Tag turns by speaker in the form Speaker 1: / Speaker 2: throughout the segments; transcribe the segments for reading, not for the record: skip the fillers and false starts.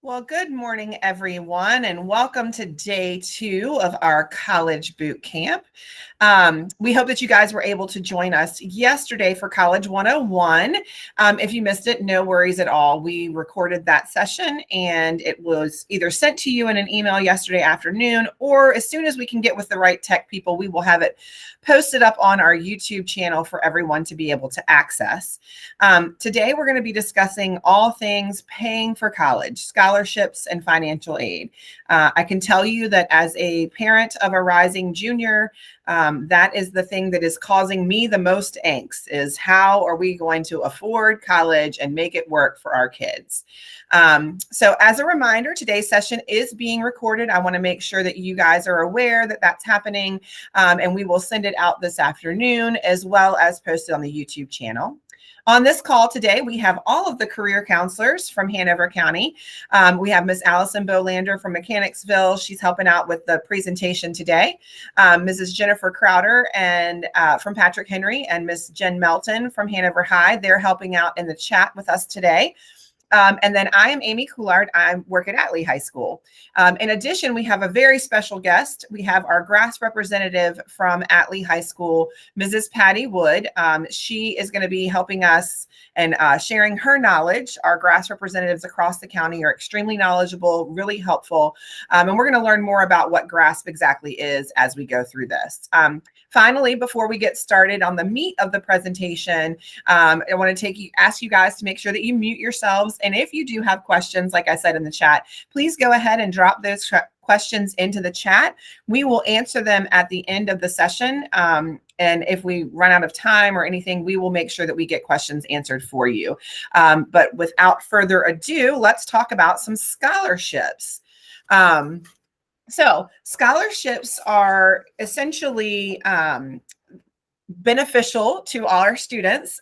Speaker 1: Well, good morning, everyone, and welcome to day 2 of our college boot camp. We hope that you guys were able to join us yesterday for College 101. If you missed it, no worries at all. We recorded that session and it was either sent to you in an email yesterday afternoon, or as soon as we can get with the right tech people, we will have it posted up on our YouTube channel for everyone to be able to access. Today, we're going to be discussing all things paying for college, scholarships, and financial aid. I can tell you that as a parent of a rising junior, that is the thing that is causing me the most angst, is how are we going to afford college and make it work for our kids? So as a reminder, today's session is being recorded. I want to make sure that you guys are aware that that's happening, and we will send it out this afternoon as well as posted on the YouTube channel. On this call today, we have all of the career counselors from Hanover County. We have Miss Allison Bolander from Mechanicsville. She's helping out with the presentation today. Mrs. Jennifer Crowder and from Patrick Henry, and Miss Jen Melton from Hanover High. They're helping out in the chat with us today. And then I am Amy Coulard. I work at Atlee High School. In addition, we have a very special guest. We have our GRASS representative from Atlee High School, Mrs. Patty Wood. She is going to be helping us and sharing her knowledge. Our GRASS representatives across the county are extremely knowledgeable, really helpful. And we're going to learn more about what GRASP exactly is as we go through this. Finally, before we get started on the meat of the presentation, I want to ask you guys to make sure that you mute yourselves. And if you do have questions, like I said in the chat, please go ahead and drop those questions into the chat. We will answer them at the end of the session. And if we run out of time or anything, we will make sure that we get questions answered for you. But without further ado, let's talk about some scholarships. So scholarships are essentially beneficial to all our students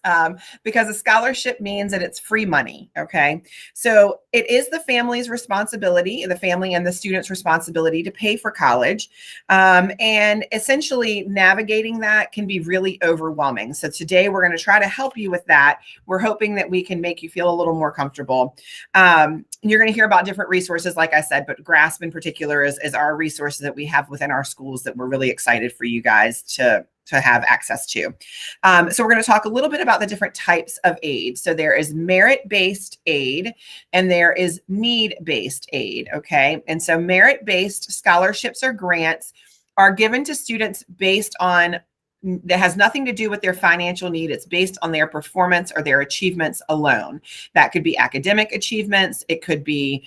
Speaker 1: because a scholarship means that it's free money. Okay. So it is the family's responsibility, the family and the student's responsibility to pay for college. And essentially navigating that can be really overwhelming. So today we're going to try to help you with that. We're hoping that we can make you feel a little more comfortable. You're going to hear about different resources, like I said, but GRASP in particular is our resources that we have within our schools that we're really excited for you guys to have access to. So we're going to talk a little bit about the different types of aid. So there is merit-based aid and there is need-based aid, okay? And so merit-based scholarships or grants are given to students based on, that has nothing to do with their financial need. It's based on their performance or their achievements alone. That could be academic achievements. It could be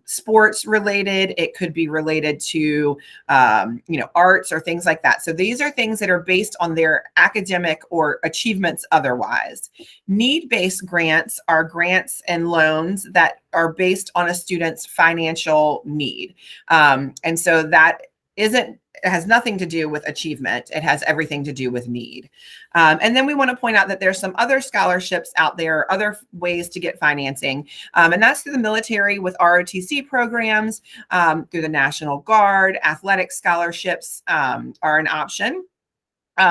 Speaker 1: sports related. It could be related to, arts or things like that. So these are things that are based on their academic or achievements otherwise. Need-based grants are grants and loans that are based on a student's financial need. And so that it has nothing to do with achievement. It has everything to do with need. And then we want to point out that there's some other scholarships out there, other ways to get financing. And that's through the military with ROTC programs, through the National Guard. Athletic scholarships are an option.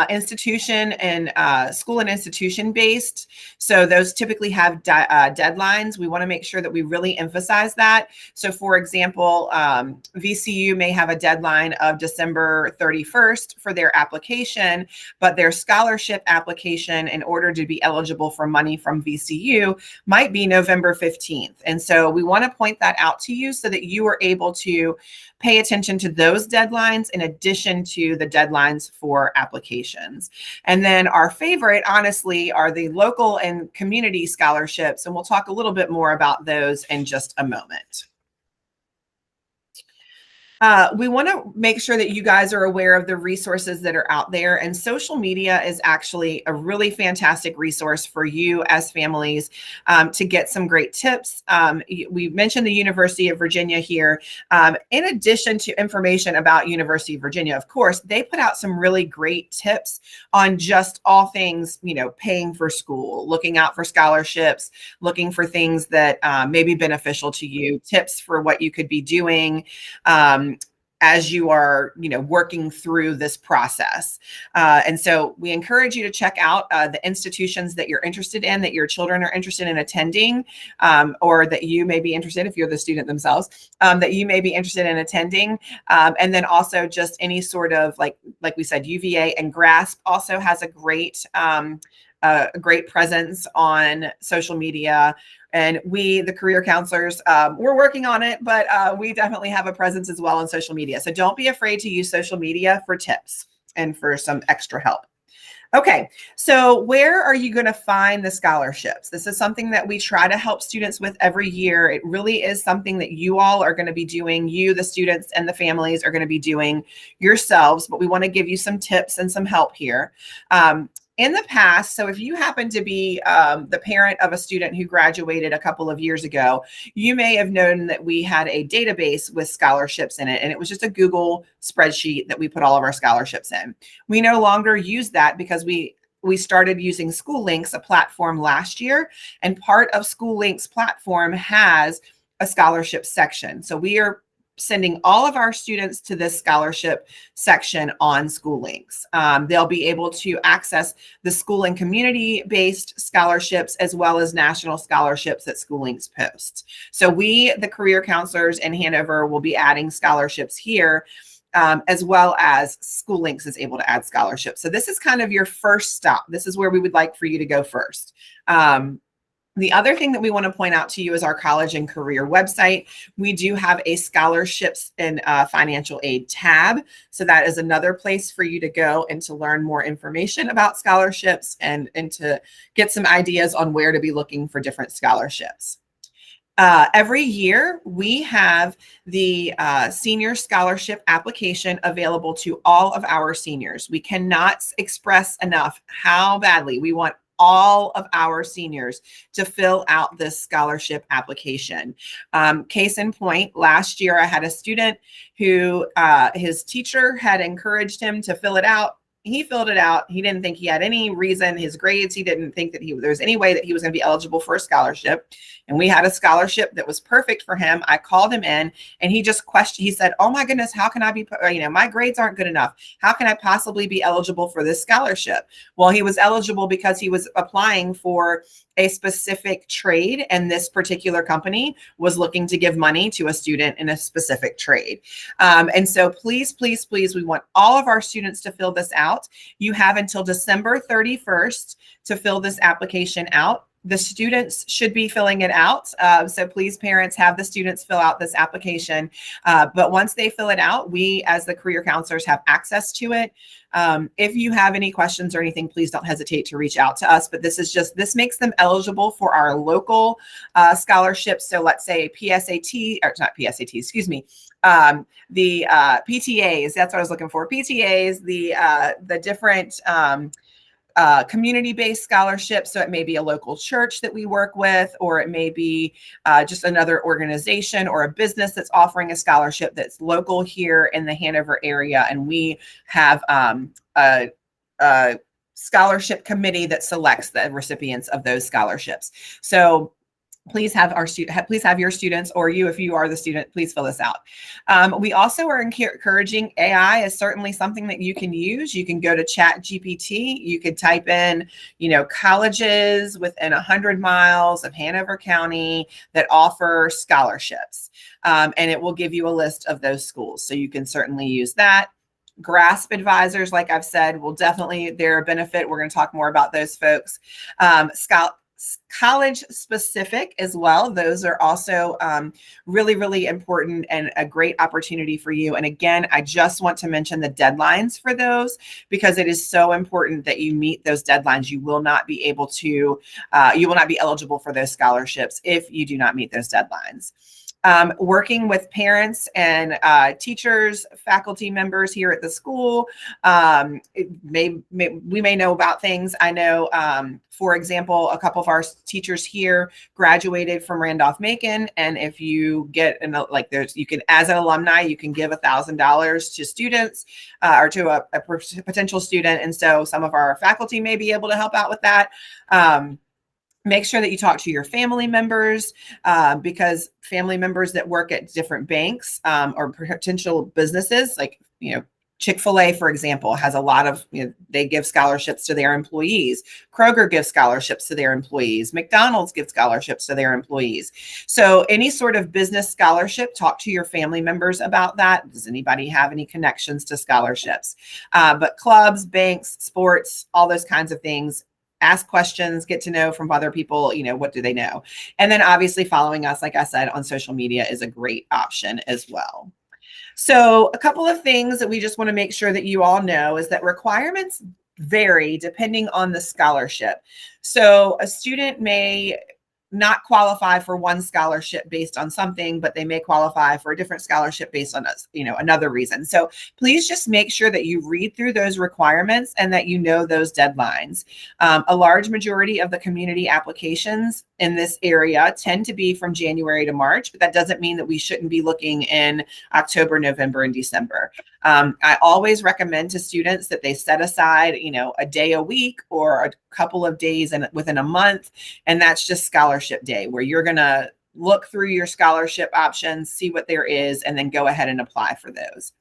Speaker 1: Institution and school and institution based. So those typically have deadlines. We want to make sure that we really emphasize that. So for example, VCU may have a deadline of December 31st for their application, but their scholarship application, in order to be eligible for money from VCU, might be November 15th. And so we want to point that out to you so that you are able to pay attention to those deadlines in addition to the deadlines for applications. And then our favorite, honestly, are the local and community scholarships. And we'll talk a little bit more about those in just a moment. We want to make sure that you guys are aware of the resources that are out there, and social media is actually a really fantastic resource for you as families to get some great tips. We mentioned the University of Virginia here. In addition to information about University of Virginia, of course, they put out some really great tips on just all things, paying for school, looking out for scholarships, looking for things that may be beneficial to you, tips for what you could be doing. as you are, working through this process. And so we encourage you to check out the institutions that you're interested in, that your children are interested in attending, or that you may be interested, if you're the student themselves, that you may be interested in attending. And then also just any sort of, like we said, UVA and GRASP also has a great presence on social media. And we, the career counselors, we're working on it, but we definitely have a presence as well on social media. So don't be afraid to use social media for tips and for some extra help. Okay, so where are you going to find the scholarships? This is something that we try to help students with every year. It really is something that you all are going to be doing. You, the students and the families, are going to be doing yourselves, but we want to give you some tips and some help here. In the past, so if you happen to be the parent of a student who graduated a couple of years ago, you may have known that we had a database with scholarships in it, and it was just a Google spreadsheet that we put all of our scholarships in. We no longer use that because we started using SchoolLinks, a platform, last year, and part of SchoolLinks platform has a scholarship section. So we are sending all of our students to this scholarship section on SchoolLinks. They'll be able to access the school and community-based scholarships as well as national scholarships that SchoolLinks posts. So we, the career counselors in Hanover, will be adding scholarships here, as well as SchoolLinks is able to add scholarships. So this is kind of your first stop. This is where we would like for you to go first. The other thing that we want to point out to you is our college and career website. We do have a scholarships and financial aid tab. So that is another place for you to go and to learn more information about scholarships and to get some ideas on where to be looking for different scholarships. Every year, we have the senior scholarship application available to all of our seniors. We cannot express enough how badly we want all of our seniors to fill out this scholarship application. Case in point, last year I had a student who his teacher had encouraged him to fill it out. He filled it out. He didn't think he had any reason, his grades, he didn't think that there was any way that he was going to be eligible for a scholarship. And we had a scholarship that was perfect for him. I called him in and he just questioned, he said, oh my goodness, how can I be, my grades aren't good enough. How can I possibly be eligible for this scholarship? Well, he was eligible because he was applying for a specific trade, and this particular company was looking to give money to a student in a specific trade. And so please, please, please, we want all of our students to fill this out. You have until December 31st to fill this application out. The students should be filling it out. So please, parents, have the students fill out this application. But once they fill it out, we as the career counselors have access to it. If you have any questions or anything, please don't hesitate to reach out to us. But this makes them eligible for our local scholarships. So let's say PSAT, or not PSAT, excuse me, the PTAs, that's what I was looking for. PTAs, the different community-based scholarships. So it may be a local church that we work with, or it may be just another organization or a business that's offering a scholarship that's local here in the Hanover area. And we have a scholarship committee that selects the recipients of those scholarships. So please have your students, or you, if you are the student, please fill this out. We also are encouraging AI is certainly something that you can use. You can go to ChatGPT. You could type in, colleges within 100 miles of Hanover County that offer scholarships. And it will give you a list of those schools. So you can certainly use that. GRASP advisors, like I've said, they're a benefit. We're going to talk more about those folks. College specific as well. Those are also really, really important and a great opportunity for you. And again, I just want to mention the deadlines for those, because it is so important that you meet those deadlines. You will not be eligible for those scholarships if you do not meet those deadlines. Working with parents and teachers, faculty members here at the school, we may know about things. I know, for example, a couple of our teachers here graduated from Randolph-Macon, and if you get you can, as an alumni, you can give $1,000 to students or to a potential student, and so some of our faculty may be able to help out with that. Make sure that you talk to your family members, because family members that work at different banks, or potential businesses, like, Chick-fil-A, for example, has a lot of, they give scholarships to their employees. Kroger gives scholarships to their employees. McDonald's gives scholarships to their employees. So any sort of business scholarship, talk to your family members about that. Does anybody have any connections to scholarships? But clubs, banks, sports, all those kinds of things, ask questions, get to know from other people, what do they know? And then obviously following us, like I said, on social media is a great option as well. So a couple of things that we just want to make sure that you all know is that requirements vary depending on the scholarship. So a student may not qualify for one scholarship based on something, but they may qualify for a different scholarship based on another reason. So please just make sure that you read through those requirements and that you know those deadlines. A large majority of the community applications in this area tend to be from January to March, but that doesn't mean that we shouldn't be looking in October, November, and December. I always recommend to students that they set aside, a day a week or a couple of days within a month, and that's just scholarship day, where you're going to look through your scholarship options, see what there is, and then go ahead and apply for those.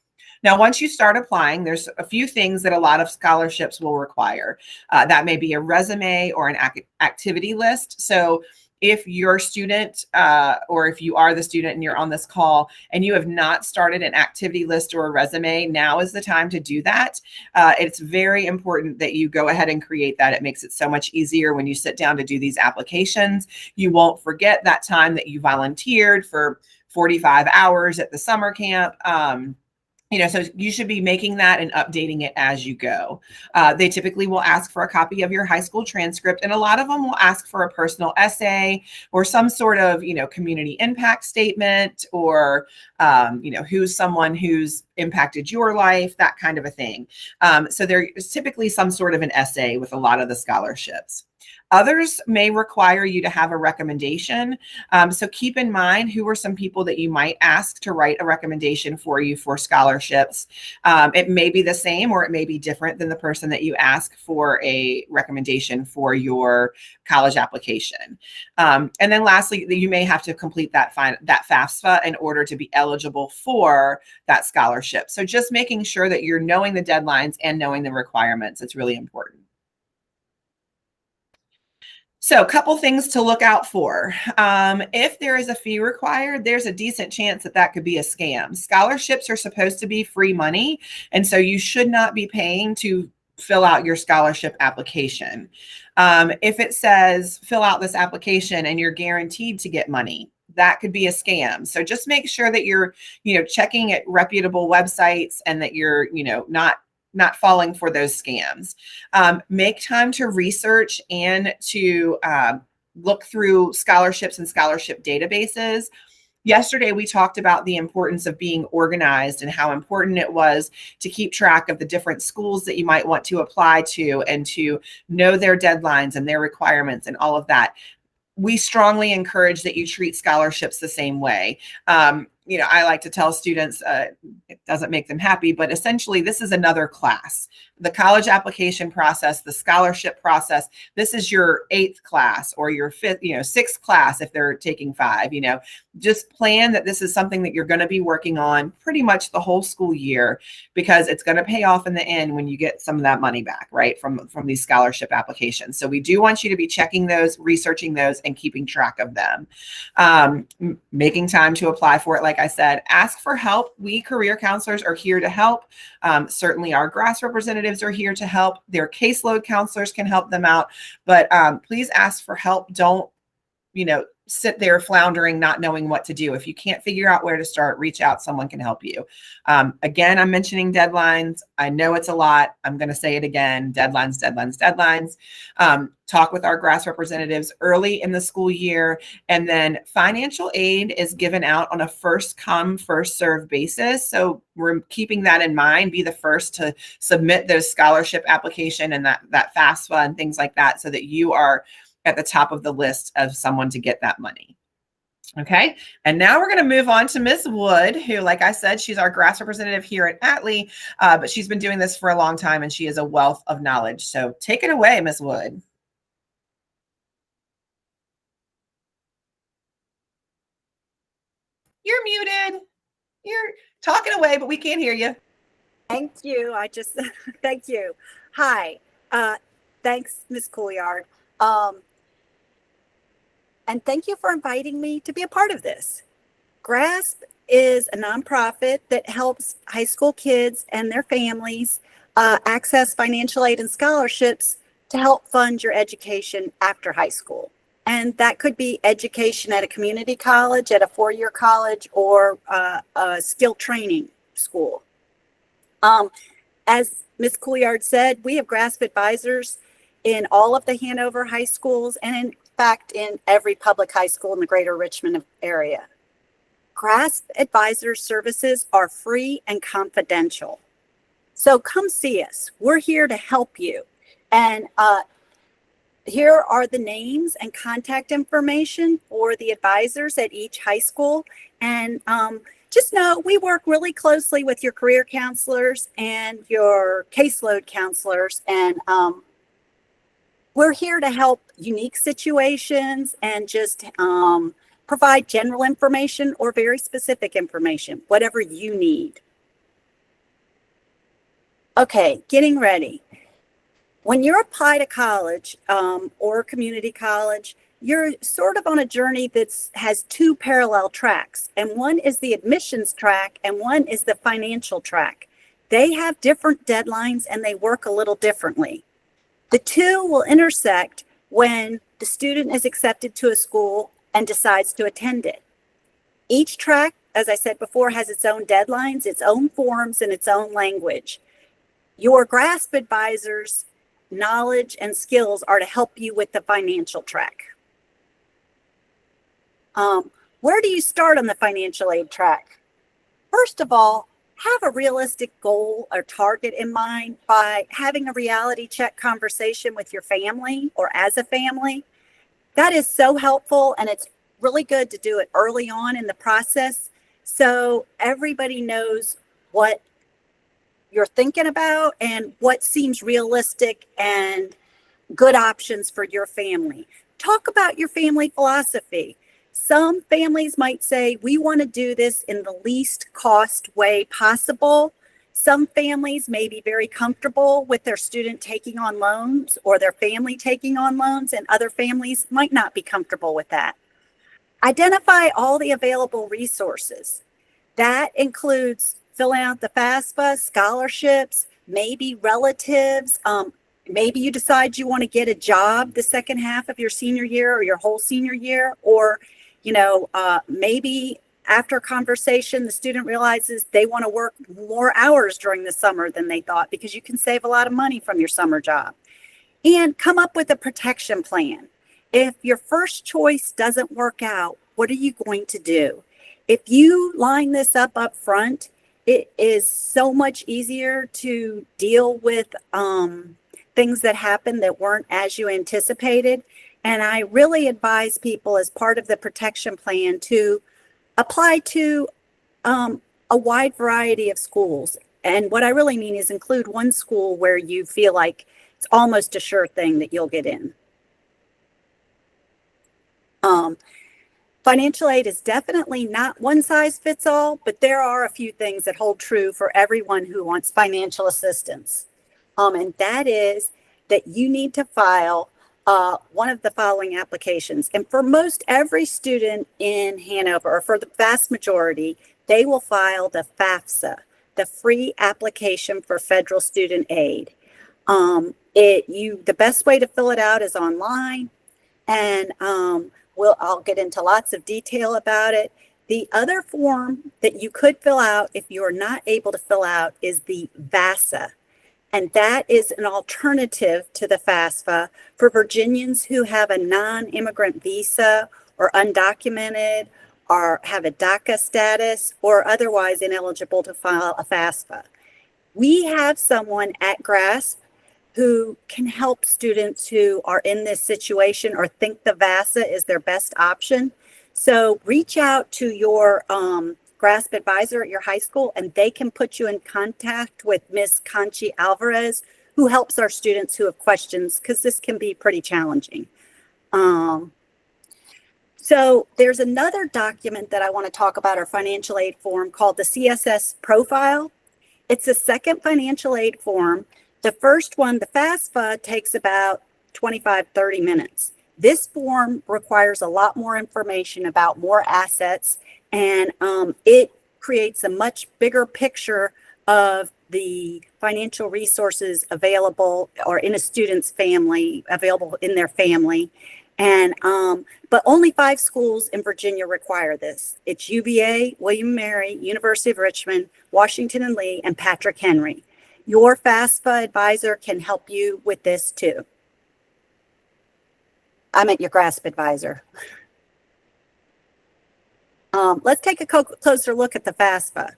Speaker 1: Now, once you start applying, there's a few things that a lot of scholarships will require. That may be a resume or an activity list. So if your student, or if you are the student and you're on this call and you have not started an activity list or a resume, now is the time to do that. It's very important that you go ahead and create that. It makes it so much easier when you sit down to do these applications. You won't forget that time that you volunteered for 45 hours at the summer camp. So you should be making that and updating it as you go. They typically will ask for a copy of your high school transcript, and a lot of them will ask for a personal essay or some sort of, community impact statement, or, who's someone who's impacted your life, that kind of a thing. So there is typically some sort of an essay with a lot of the scholarships. Others may require you to have a recommendation. So keep in mind who are some people that you might ask to write a recommendation for you for scholarships. It may be the same or it may be different than the person that you ask for a recommendation for your college application. And then lastly, you may have to complete that FAFSA in order to be eligible for that scholarship. So just making sure that you're knowing the deadlines and knowing the requirements, it's really important. So a couple things to look out for. If there is a fee required, there's a decent chance that could be a scam. Scholarships are supposed to be free money, and so you should not be paying to fill out your scholarship application. If it says fill out this application and you're guaranteed to get money, that could be a scam. So just make sure that you're, checking at reputable websites and that you're, not falling for those scams. Make time to research and to look through scholarships and scholarship databases. Yesterday, we talked about the importance of being organized and how important it was to keep track of the different schools that you might want to apply to and to know their deadlines and their requirements and all of that. We strongly encourage that you treat scholarships the same way. I like to tell students, it doesn't make them happy, but essentially this is another class. The college application process, the scholarship process, this is your 8th class or your 5th, 6th class if they're taking 5. Just plan that this is something that you're going to be working on pretty much the whole school year, because it's going to pay off in the end when you get some of that money back, right, from these scholarship applications. So we do want you to be checking those, researching those, and keeping track of them. Making time to apply for it, like I said. Ask for help. We career counselors are here to help. Certainly our GRAS representatives are here to help. Their caseload counselors can help them out, but please ask for help. Don't, sit there floundering, not knowing what to do. If you can't figure out where to start, reach out. Someone can help you. Again, I'm mentioning deadlines. I know it's a lot. I'm going to say it again. Deadlines, deadlines, deadlines. Talk with our GRAS representatives early in the school year. And then financial aid is given out on a first come, first serve basis. So we're keeping that in mind. Be the first to submit those scholarship application and that FAFSA and things like that, so that you are at the top of the list of someone to get that money. Okay. And now we're going to move on to Ms. Wood, who, like I said, she's our GRAS representative here at Atlee, but she's been doing this for a long time and she is a wealth of knowledge. So take it away, Ms. Wood. You're muted. You're talking away, but we can't hear you.
Speaker 2: Thank you. Thank you. Hi. Thanks, Ms. Couillard. And thank you for inviting me to be a part of this. GRASP is a nonprofit that helps high school kids and their families access financial aid and scholarships to help fund your education after high school. And that could be education at a community college, at a four-year college, or a skill training school. As Ms. Couillard said, we have GRASP advisors in all of the Hanover high schools, and in fact, in every public high school in the greater Richmond area. GRASP advisor services are free and confidential. So come see us. We're here to help you. And here are the names and contact information for the advisors at each high school. And just know we work really closely with your career counselors and your caseload counselors. And we're here to help unique situations and just provide general information or very specific information, whatever you need. Okay, getting ready. When you apply to college or community college, you're sort of on a journey that has two parallel tracks, and one is the admissions track and one is the financial track. They have different deadlines and they work a little differently. The two will intersect when the student is accepted to a school and decides to attend it. Each track, as I said before, has its own deadlines, its own forms, and its own language. Your GRASP advisors' knowledge and skills are to help you with the financial track. Where do you start on the financial aid track? First of all, have a realistic goal or target in mind by having a reality check conversation with your family or as a family. That is so helpful, and it's really good to do it early on in the process so everybody knows what you're thinking about and what seems realistic and good options for your family. Talk about your family philosophy. Some families might say, we want to do this in the least cost way possible. Some families may be very comfortable with their student taking on loans or their family taking on loans, and other families might not be comfortable with that. Identify all the available resources. That includes filling out the FAFSA, scholarships, maybe relatives. Maybe you decide you want to get a job the second half of your senior year or your whole senior year, or maybe after a conversation, the student realizes they want to work more hours during the summer than they thought, because you can save a lot of money from your summer job. And come up with a protection plan. If your first choice doesn't work out, what are you going to do? If you line this up front, it is so much easier to deal with things that happen that weren't as you anticipated. And I really advise people, as part of the protection plan, to apply to a wide variety of schools. And what I really mean is include one school where you feel like it's almost a sure thing that you'll get in. Financial aid is definitely not one size fits all, but there are a few things that hold true for everyone who wants financial assistance. And that is that you need to file one of the following applications. And for most every student in Hanover, or for the vast majority, they will file the FAFSA, the Free Application for Federal Student Aid. The best way to fill it out is online, and I'll get into lots of detail about it. The other form that you could fill out if you're not able to fill out is the VASA. And that is an alternative to the FAFSA for Virginians who have a non-immigrant visa or undocumented or have a DACA status or otherwise ineligible to file a FAFSA. We have someone at GRASP who can help students who are in this situation or think the VASA is their best option. So reach out to your GRASP advisor at your high school, and they can put you in contact with Ms. Conchi Alvarez, who helps our students who have questions, because this can be pretty challenging. So there's another document that I want to talk about, our financial aid form, called the CSS profile. It's the second financial aid form. The first one, the FAFSA, takes about 25, 30 minutes. This form requires a lot more information about more assets, and it creates a much bigger picture of the financial resources available or in a student's family, available in their family. And but only 5 schools in Virginia require this. It's UVA, William and Mary, University of Richmond, Washington and Lee, and Patrick Henry. Your FAFSA advisor can help you with this too. I meant your GRASP advisor. Let's take a closer look at the FAFSA.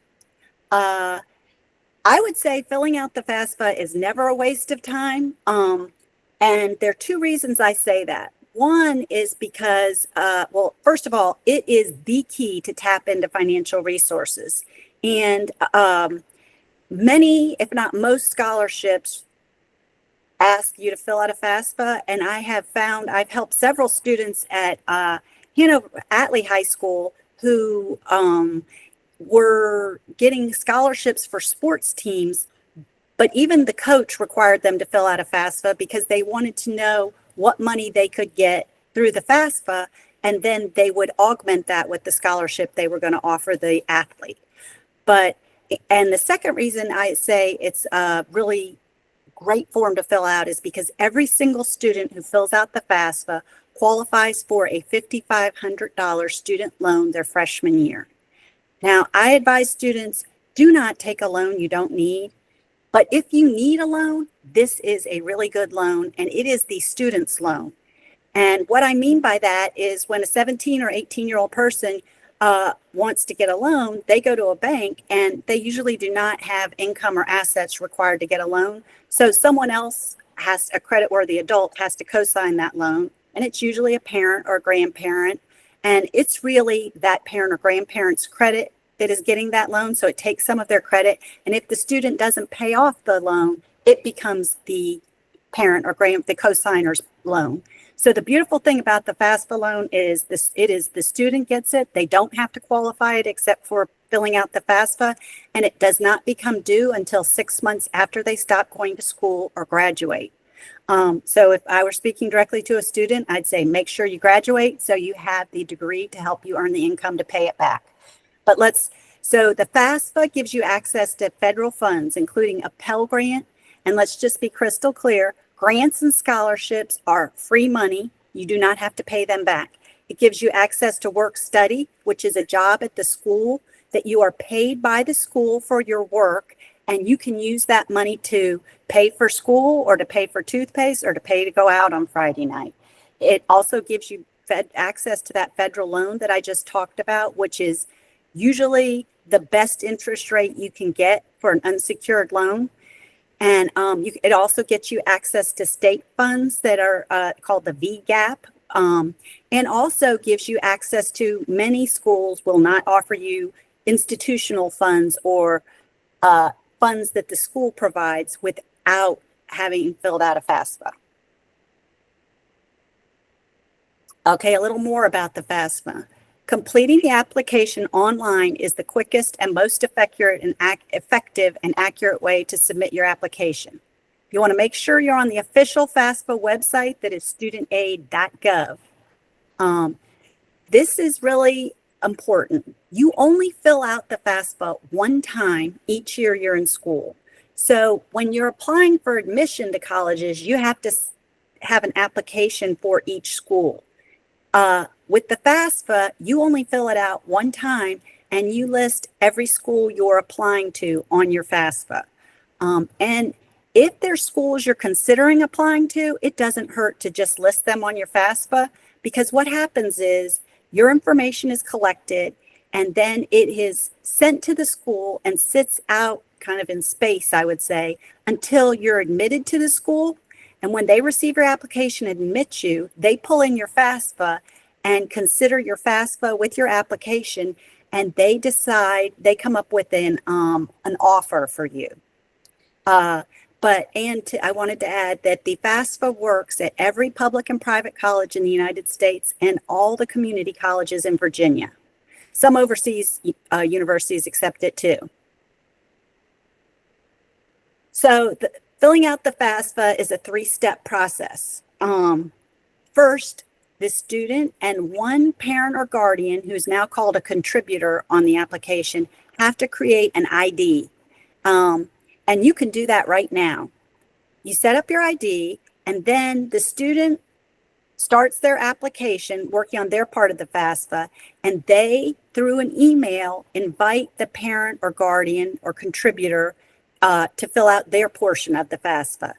Speaker 2: I would say filling out the FAFSA is never a waste of time. And there are 2 reasons I say that. One is because, well, first of all, it is the key to tap into financial resources. And many, if not most, scholarships ask you to fill out a FAFSA. And I have found, I've helped several students at Atlee High School who were getting scholarships for sports teams, but even the coach required them to fill out a FAFSA because they wanted to know what money they could get through the FAFSA, and then they would augment that with the scholarship they were going to offer the athlete. And the second reason I say it's a really great form to fill out is because every single student who fills out the FAFSA qualifies for a $5,500 student loan their freshman year. Now, I advise students, do not take a loan you don't need. But if you need a loan, this is a really good loan, and it is the student's loan. And what I mean by that is when a 17 or 18-year-old person wants to get a loan, they go to a bank, and they usually do not have income or assets required to get a loan. So someone else a creditworthy adult has to co-sign that loan, and it's usually a parent or a grandparent. And it's really that parent or grandparent's credit that is getting that loan. So it takes some of their credit. And if the student doesn't pay off the loan, it becomes the parent or the co-signer's loan. So the beautiful thing about the FAFSA loan is this: it is the student gets it. They don't have to qualify it except for filling out the FAFSA, and it does not become due until 6 months after they stop going to school or graduate. So if I were speaking directly to a student, I'd say make sure you graduate so you have the degree to help you earn the income to pay it back. So the FAFSA gives you access to federal funds, including a Pell Grant. And let's just be crystal clear, grants and scholarships are free money. You do not have to pay them back. It gives you access to work study, which is a job at the school that you are paid by the school for your work. And you can use that money to pay for school or to pay for toothpaste or to pay to go out on Friday night. It also gives you access to that federal loan that I just talked about, which is usually the best interest rate you can get for an unsecured loan. And it also gets you access to state funds that are called the VGAP, and also gives you access to, many schools will not offer you institutional funds or funds that the school provides without having filled out a FAFSA. Okay, a little more about the FAFSA. Completing the application online is the quickest and most effective and accurate way to submit your application. You want to make sure you're on the official FAFSA website, that is studentaid.gov. This is really important. You only fill out the FAFSA one time each year you're in school. So when you're applying for admission to colleges, you have to have an application for each school. With the FAFSA, you only fill it out one time, and you list every school you're applying to on your FAFSA. And if there's schools you're considering applying to, it doesn't hurt to just list them on your FAFSA, because what happens is your information is collected, and then it is sent to the school and sits out kind of in space, I would say, until you're admitted to the school. And when they receive your application and admit you, they pull in your FAFSA and consider your FAFSA with your application, and they decide, they come up with an offer for you. But I wanted to add that the FAFSA works at every public and private college in the United States and all the community colleges in Virginia. Some overseas universities accept it too. So filling out the FAFSA is a 3-step process. First, the student and one parent or guardian, who's now called a contributor on the application, have to create an ID. And you can do that right now. You set up your ID, and then the student starts their application working on their part of the FAFSA, and they, through an email, invite the parent or guardian or contributor to fill out their portion of the FAFSA.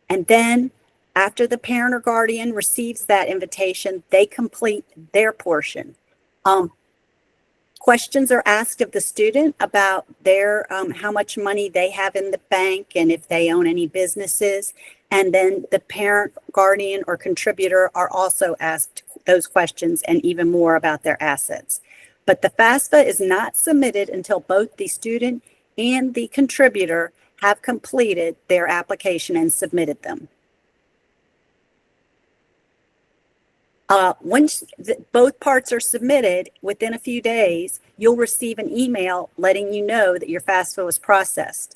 Speaker 2: And then after the parent or guardian receives that invitation, they complete their portion. Questions are asked of the student about their how much money they have in the bank and if they own any businesses. And then the parent, guardian, or contributor are also asked those questions and even more about their assets. But the FAFSA is not submitted until both the student and the contributor have completed their application and submitted them. Once both parts are submitted, within a few days, you'll receive an email letting you know that your FAFSA was processed.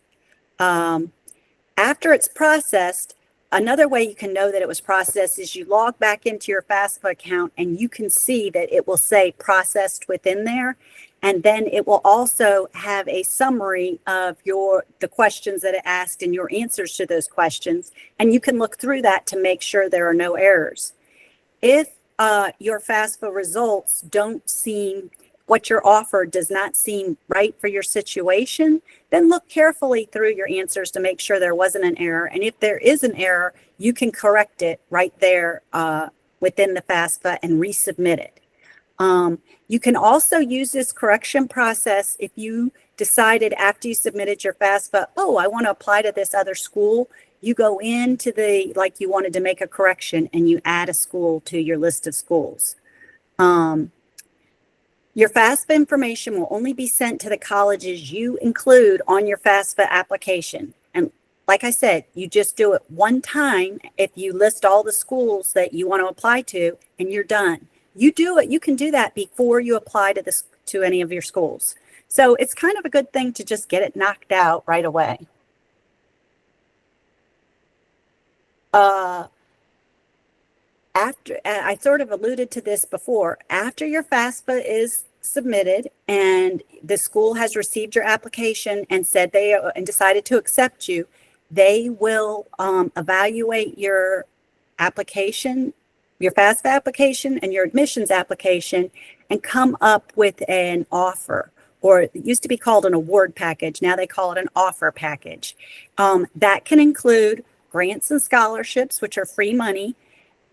Speaker 2: After it's processed, another way you can know that it was processed is you log back into your FAFSA account and you can see that it will say processed within there. And then it will also have a summary of the questions that it asked and your answers to those questions. And you can look through that to make sure there are no errors. If your FAFSA results don't seem, what you're offered does not seem right for your situation, then look carefully through your answers to make sure there wasn't an error. And if there is an error, you can correct it right there within the FAFSA and resubmit it. You can also use this correction process if you decided after you submitted your FAFSA, oh, I want to apply to this other school. You go into like you wanted to make a correction and you add a school to your list of schools. Your FAFSA information will only be sent to the colleges you include on your FAFSA application. And like I said, you just do it one time if you list all the schools that you want to apply to and you're done. You can do that before you apply to any of your schools. So it's kind of a good thing to just get it knocked out right away. After, I sort of alluded to this before, after your FAFSA is submitted and the school has received your application and said and decided to accept you, they will evaluate your application, your FAFSA application and your admissions application, and come up with an offer, or it used to be called an award package. Now they call it an offer package. That can include grants and scholarships, which are free money.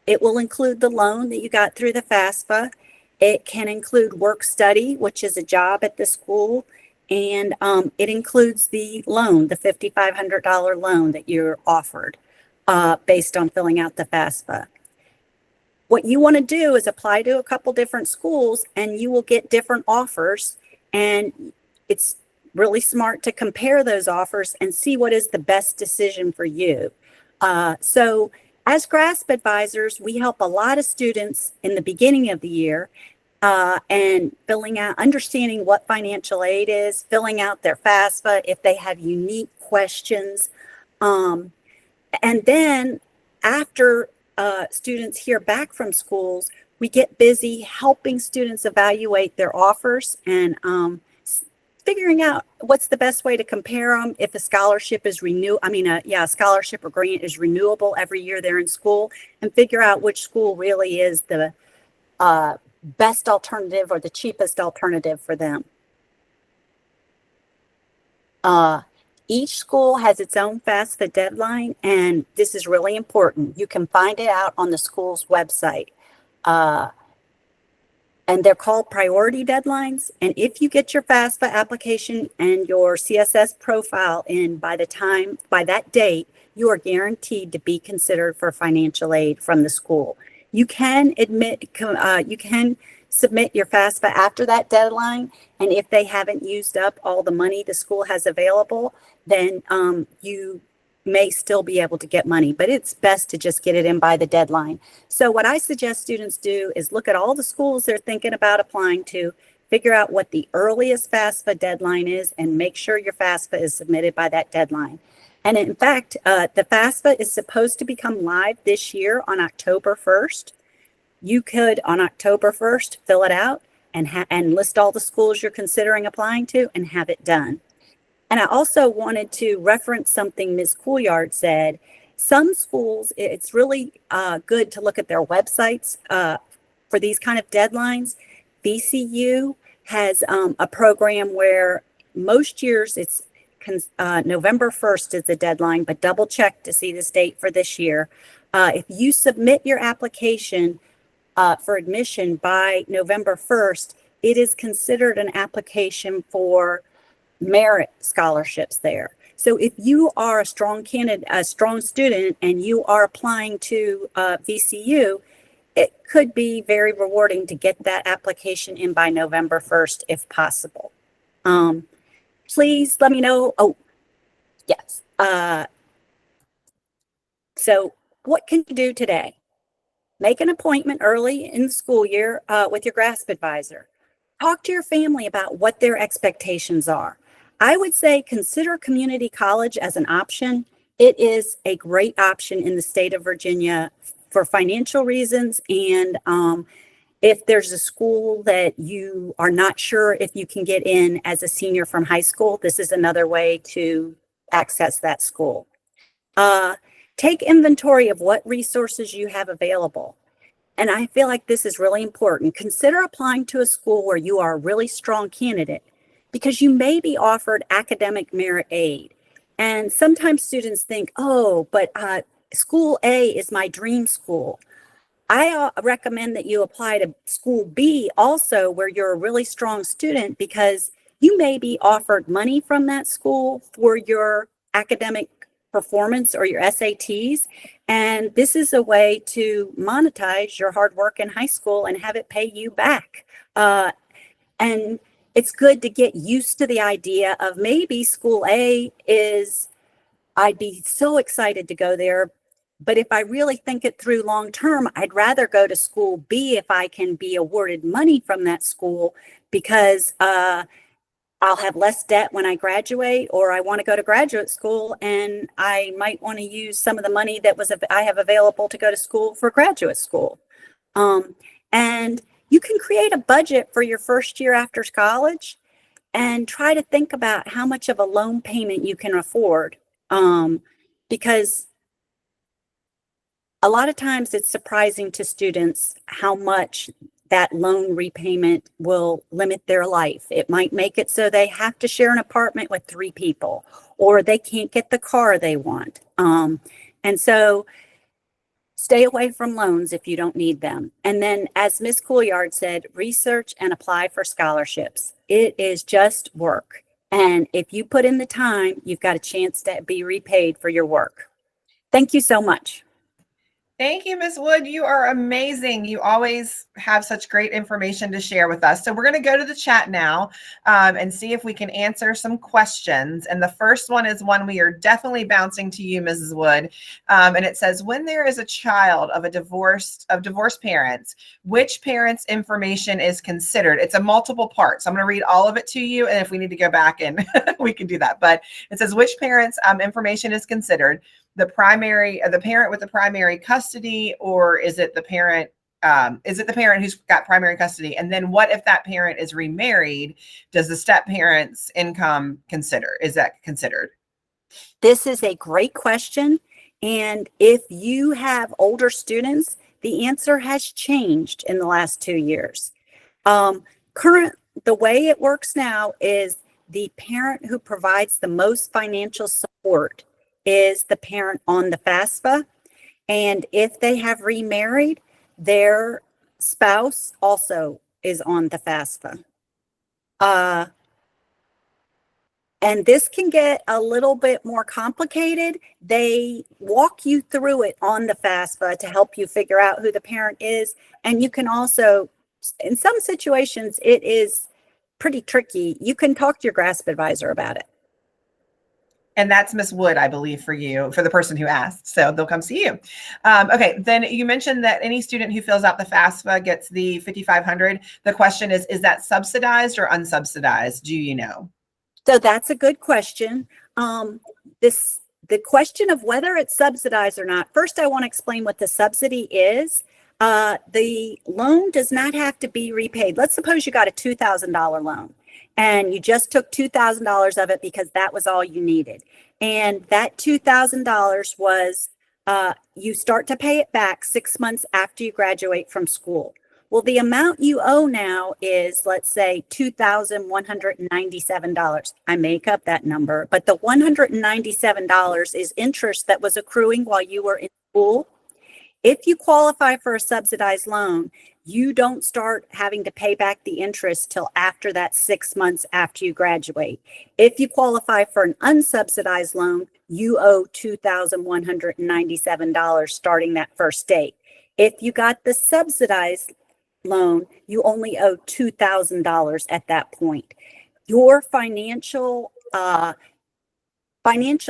Speaker 2: It will include the loan that you got through the FAFSA. It can include work study, which is a job at the school. And it includes the loan, the $5,500 loan that you're offered based on filling out the FAFSA. What you want to do is apply to a couple different schools and you will get different offers. And it's really smart to compare those offers and see what is the best decision for you. So as GRASP advisors, we help a lot of students in the beginning of the year and understanding what financial aid is, filling out their FAFSA if they have unique questions. And then after students hear back from schools, we get busy helping students evaluate their offers and figuring out what's the best way to compare them. If a scholarship is a scholarship or grant is renewable every year they're in school, and figure out which school really is the best alternative or the cheapest alternative for them. Each school has its own FAFSA deadline, and this is really important. You can find it out on the school's website. And they're called priority deadlines. And if you get your FAFSA application and your CSS profile in by that date, you are guaranteed to be considered for financial aid from the school. You can submit your FAFSA after that deadline. And if they haven't used up all the money the school has available, then you may still be able to get money, but it's best to just get it in by the deadline. So what I suggest students do is look at all the schools they're thinking about applying to, figure out what the earliest FAFSA deadline is, and make sure your FAFSA is submitted by that deadline. And in fact, the FAFSA is supposed to become live this year on October 1st. You could, on October 1st, fill it out and list all the schools you're considering applying to and have it done. And I also wanted to reference something Ms. Couillard said. Some schools, it's really good to look at their websites for these kind of deadlines. VCU has a program where most years it's November 1st is the deadline, but double check to see this date for this year. If you submit your application for admission by November 1st, it is considered an application for merit scholarships there. So if you are a strong candidate, a strong student, and you are applying to VCU, it could be very rewarding to get that application in by November 1st, if possible. Please let me know. Oh, yes. So what can you do today? Make an appointment early in the school year with your GRASP advisor. Talk to your family about what their expectations are. I would say consider community college as an option. It is a great option in the state of Virginia for financial reasons. And if there's a school that you are not sure if you can get in as a senior from high school, this is another way to access that school. Take inventory of what resources you have available. And I feel like this is really important. Consider applying to a school where you are a really strong candidate, because you may be offered academic merit aid. And sometimes students think, oh, but school A is my dream school. I recommend that you apply to school B also, where you're a really strong student, because you may be offered money from that school for your academic performance or your SATs. And this is a way to monetize your hard work in high school and have it pay you back. And it's good to get used to the idea of maybe school A is, I'd be so excited to go there, but if I really think it through long term, I'd rather go to school B if I can be awarded money from that school, because I'll have less debt when I graduate, or I want to go to graduate school and I might want to use some of the money that I have available to go to school for graduate school. And you can create a budget for your first year after college and try to think about how much of a loan payment you can afford. Because a lot of times it's surprising to students how much that loan repayment will limit their life. It might make it so they have to share an apartment with 3 people, or they can't get the car they want. And so stay away from loans if you don't need them. And then, as Ms. Couillard said, research and apply for scholarships. It is just work. And if you put in the time, you've got a chance to be repaid for your work. Thank you so much.
Speaker 1: Thank you, Ms. Wood. You are amazing. You always have such great information to share with us. So we're going to go to the chat now and see if we can answer some questions. And the first one is one we are definitely bouncing to you, Mrs. Wood. And it says, when there is a child of divorced parents, which parent's information is considered? It's a multiple part. So I'm going to read all of it to you. And if we need to go back and we can do that. But it says, which parent's information is considered? The parent with the primary custody, or is it the parent who's got primary custody? And then what if that parent is remarried? Does the step parent's income is that considered?
Speaker 2: This is a great question. And if you have older students, the answer has changed in the last 2 years. The way it works now is the parent who provides the most financial support is the parent on the FAFSA. And if they have remarried, their spouse also is on the FAFSA. And this can get a little bit more complicated. They walk you through it on the FAFSA to help you figure out who the parent is. And you can also, in some situations, it is pretty tricky. You can talk to your GRASP advisor about it.
Speaker 1: And that's Miss Wood, I believe, for you, for the person who asked. So they'll come see you. Okay, then you mentioned that any student who fills out the FAFSA gets the 5,500. The question is that subsidized or unsubsidized? Do you know?
Speaker 2: So that's a good question. The question of whether it's subsidized or not. First, I want to explain what the subsidy is. The loan does not have to be repaid. Let's suppose you got a $2,000 loan and you just took $2,000 of it because that was all you needed. And that $2,000 was, you start to pay it back 6 months after you graduate from school. Well, the amount you owe now is, let's say, $2,197. I make up that number, but the $197 is interest that was accruing while you were in school. If you qualify for a subsidized loan, you don't start having to pay back the interest till after that 6 months after you graduate. If you qualify for an unsubsidized loan, you owe $2,197 starting that first date. If you got the subsidized loan, you only owe $2,000 at that point. Your financial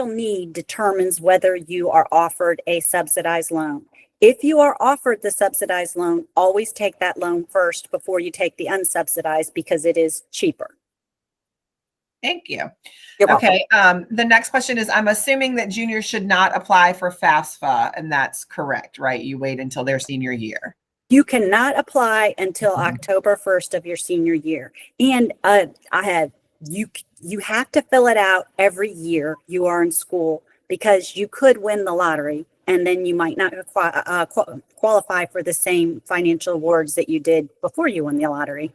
Speaker 2: need determines whether you are offered a subsidized loan. If you are offered the subsidized loan, always take that loan first before you take the unsubsidized because it is cheaper.
Speaker 1: Thank you.
Speaker 2: You're welcome.
Speaker 1: Okay. The next question is, I'm assuming that juniors should not apply for FAFSA, and that's correct, right? You wait until their senior year.
Speaker 2: You cannot apply until October 1st of your senior year. And you have to fill it out every year you are in school because you could win the lottery and then you might not qualify for the same financial awards that you did before you won the lottery.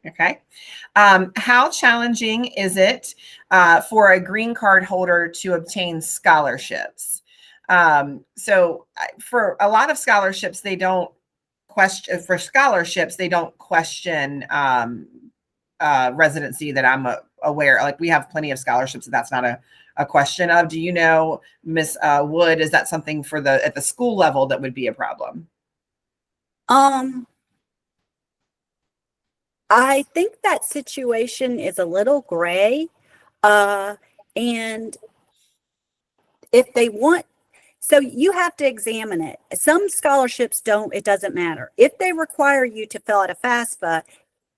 Speaker 1: Okay. How challenging is it for a green card holder to obtain scholarships? So for a lot of scholarships, they don't question residency that I'm aware. Like, we have plenty of scholarships that's not a question of. Do you know, Miss Wood, is that something for at the school level that would be a problem?
Speaker 2: I think that situation is a little gray. And if they want, so you have to examine it. Some scholarships don't, it doesn't matter. If they require you to fill out a FAFSA,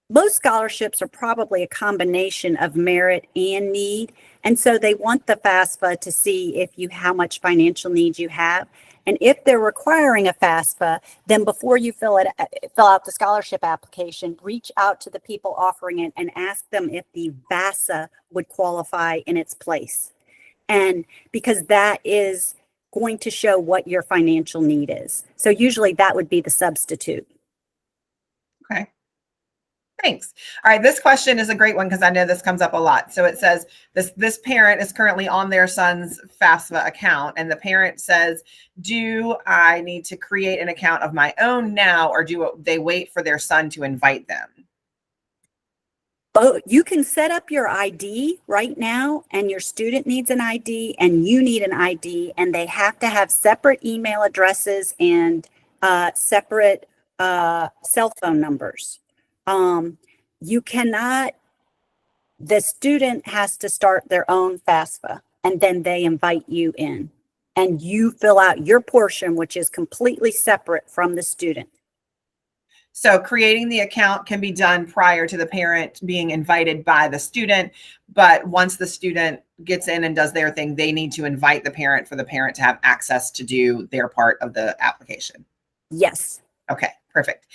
Speaker 2: most scholarships are probably a combination of merit and need. And so they want the FAFSA to see how much financial need you have. And if they're requiring a FAFSA, then before you fill out the scholarship application, reach out to the people offering it and ask them if the VASA would qualify in its place. And because that is going to show what your financial need is. So usually that would be the substitute.
Speaker 1: Okay. Thanks. All right. This question is a great one because I know this comes up a lot. So it says this parent is currently on their son's FAFSA account, and the parent says, do I need to create an account of my own now, or do they wait for their son to invite them?
Speaker 2: But you can set up your ID right now, and your student needs an ID and you need an ID, and they have to have separate email addresses and separate cell phone numbers. The student has to start their own FAFSA, and then they invite you in and you fill out your portion, which is completely separate from the student.
Speaker 1: So creating the account can be done prior to the parent being invited by the student, but once the student gets in and does their thing, they need to invite the parent for the parent to have access to do their part of the application.
Speaker 2: Yes.
Speaker 1: Okay, perfect.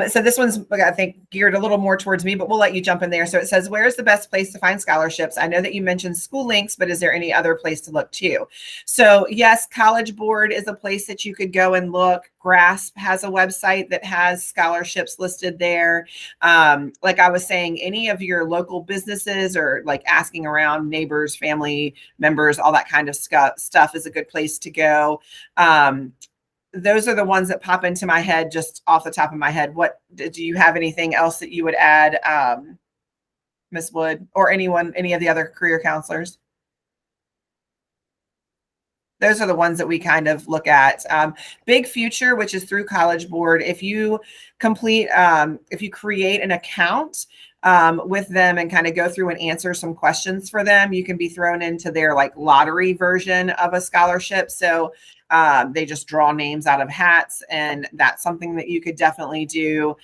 Speaker 1: So this one's, I think, geared a little more towards me, but we'll let you jump in there. So it says, where is the best place to find scholarships? I know that you mentioned School Links, but is there any other place to look too? So yes, College Board is a place that you could go and look. GRASP has a website that has scholarships listed there. Like I was saying, any of your local businesses, or like asking around neighbors, family members, all that kind of stuff is a good place to go. Those are the ones that pop into my head just off the top of my head. What do you have anything else that you would add, Ms. Wood, or any of the other career counselors? Those are the ones that we kind of look at. Big Future, which is through College Board. If you create an account, with them and kind of go through and answer some questions for them, you can be thrown into their like lottery version of a scholarship. So they just draw names out of hats, and that's something that you could definitely do.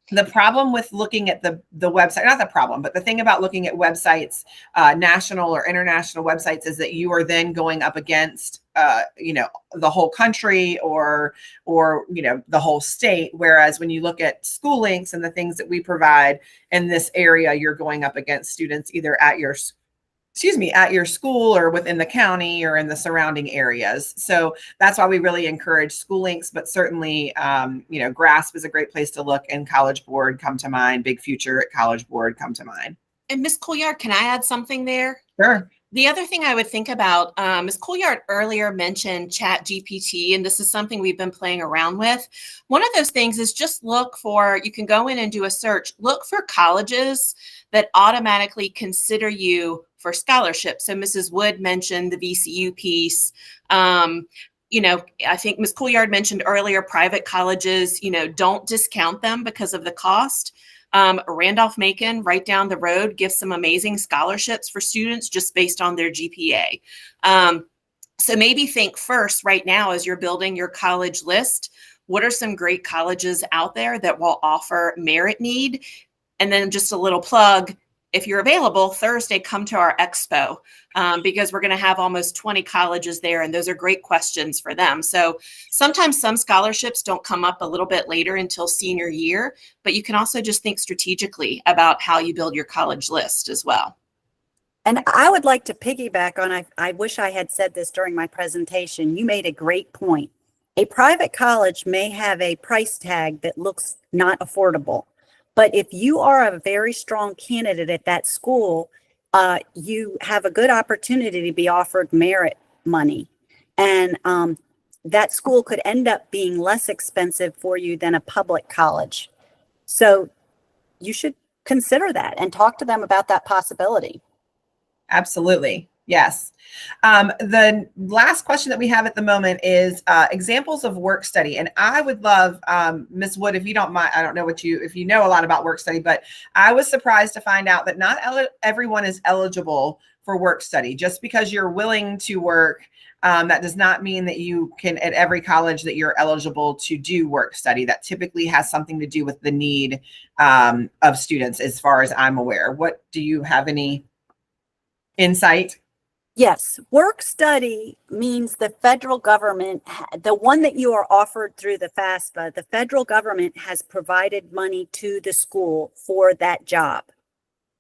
Speaker 1: The problem with looking at the website, not the problem, but the thing about looking at websites, national or international websites, is that you are then going up against, the whole country or, the whole state. Whereas when you look at School Links and the things that we provide in this area, you're going up against students either at your school or within the county or in the surrounding areas. So that's why we really encourage School Links, but certainly, GRASP is a great place to look, and College Board come to mind. Big Future at College Board come to mind.
Speaker 3: And Ms. Couillard, can I add something there?
Speaker 1: Sure.
Speaker 3: The other thing I would think about, Ms. Couillard earlier mentioned Chat GPT, and this is something we've been playing around with. One of those things is just you can go in and do a search, look for colleges that automatically consider you for scholarship. So Mrs. Wood mentioned the VCU piece. I think Ms. Couillard mentioned earlier, private colleges, don't discount them because of the cost. Randolph-Macon, right down the road, gives some amazing scholarships for students just based on their GPA. So maybe think first right now as you're building your college list, what are some great colleges out there that will offer merit need? And then just a little plug, if you're available Thursday, come to our expo because we're going to have almost 20 colleges there, and those are great questions for them. So sometimes some scholarships don't come up a little bit later until senior year, but you can also just think strategically about how you build your college list as well.
Speaker 2: And I would like to piggyback on, I wish I had said this during my presentation. You made a great point. A private college may have a price tag that looks not affordable. But if you are a very strong candidate at that school, you have a good opportunity to be offered merit money. And that school could end up being less expensive for you than a public college. So you should consider that and talk to them about that possibility.
Speaker 1: Absolutely. Yes. The last question that we have at the moment is examples of work study. And I would love, Ms. Wood, if you don't mind, I don't know if you know a lot about work study, but I was surprised to find out that not everyone is eligible for work study. Just because you're willing to work, that does not mean that you can, at every college, that you're eligible to do work study. That typically has something to do with the need of students, as far as I'm aware. What, do you have any insight?
Speaker 2: Yes, work study means the federal government, the one that you are offered through the FAFSA, the federal government has provided money to the school for that job.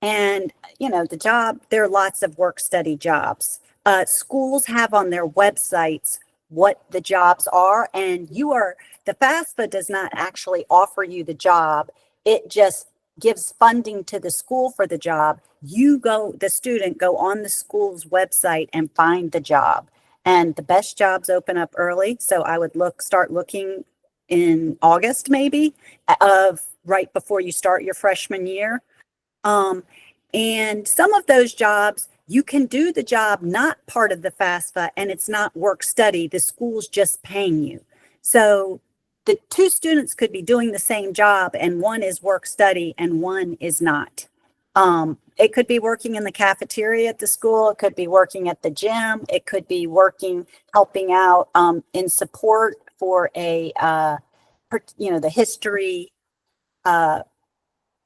Speaker 2: And, the job, there are lots of work study jobs. Schools have on their websites what the jobs are, and the FAFSA does not actually offer you the job. It just gives funding to the school for the job. The student go on the school's website and find the job. And the best jobs open up early. So I would start looking in August, maybe, of right before you start your freshman year. And some of those jobs, you can do the job not part of the FAFSA, and it's not work study. The school's just paying you. So the two students could be doing the same job, and one is work study and one is not. It could be working in the cafeteria at the school. It could be working at the gym. It could be helping out in support for the history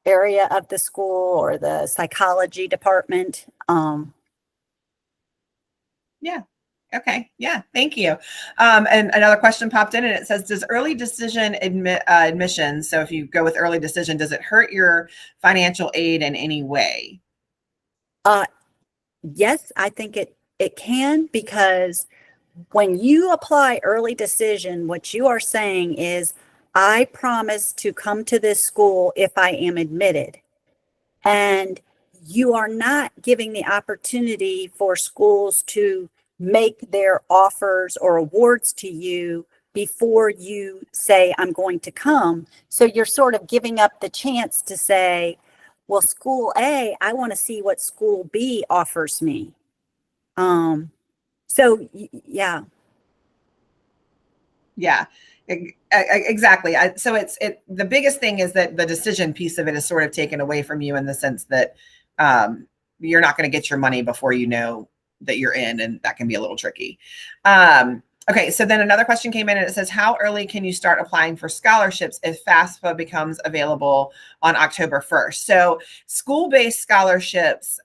Speaker 2: area of the school or the psychology department.
Speaker 1: Yeah. Okay. Yeah. Thank you. And another question popped in, and it says, does early decision admission, so if you go with early decision, does it hurt your financial aid in any way?
Speaker 2: Yes, I think it can, because when you apply early decision, what you are saying is, I promise to come to this school if I am admitted. And you are not giving the opportunity for schools to make their offers or awards to you before you say, I'm going to come. So you're sort of giving up the chance to say, well, school A, I want to see what school B offers me. Yeah.
Speaker 1: Yeah. Exactly. So the biggest thing is that the decision piece of it is sort of taken away from you in the sense that you're not going to get your money before you know that you're in, and that can be a little tricky. Okay, so then another question came in and it says, how early can you start applying for scholarships if FAFSA becomes available on October 1st? So school-based scholarships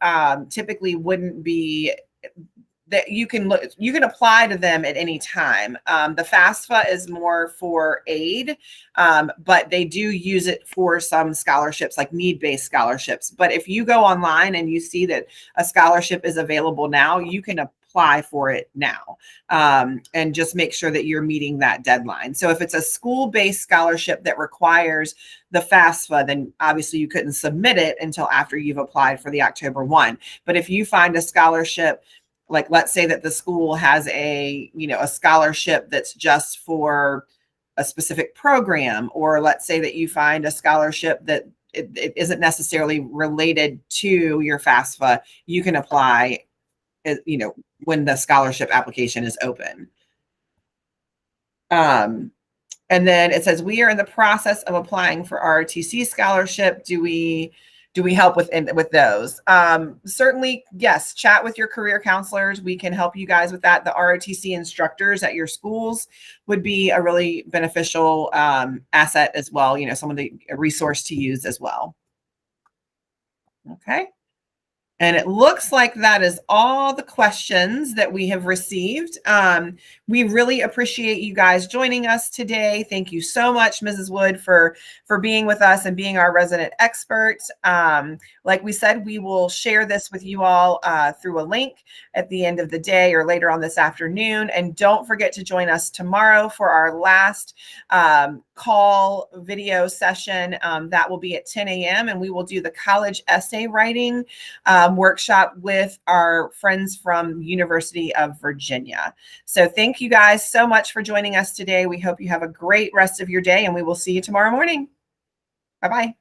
Speaker 1: typically wouldn't be that you can apply to them at any time. The FAFSA is more for aid, but they do use it for some scholarships, like need-based scholarships. But if you go online and you see that a scholarship is available now, you can apply for it now, and just make sure that you're meeting that deadline. So if it's a school-based scholarship that requires the FAFSA, then obviously you couldn't submit it until after you've applied for the October 1. But if you find a scholarship, like let's say that the school has a scholarship that's just for a specific program, or let's say that you find a scholarship that it isn't necessarily related to your FAFSA, you can apply, when the scholarship application is open. And then it says, we are in the process of applying for ROTC scholarship. Do we help with those? Certainly, yes. Chat with your career counselors. We can help you guys with that. The ROTC instructors at your schools would be a really beneficial asset as well. A resource to use as well. Okay. And it looks like that is all the questions that we have received. We really appreciate you guys joining us today. Thank you so much, Mrs. Wood, for being with us and being our resident expert. Like we said, we will share this with you all through a link at the end of the day or later on this afternoon. And don't forget to join us tomorrow for our last call video session. That will be at 10 a.m. and we will do the college essay writing workshop with our friends from University of Virginia. So thank you guys so much for joining us today. We hope you have a great rest of your day, and we will see you tomorrow morning. Bye-bye.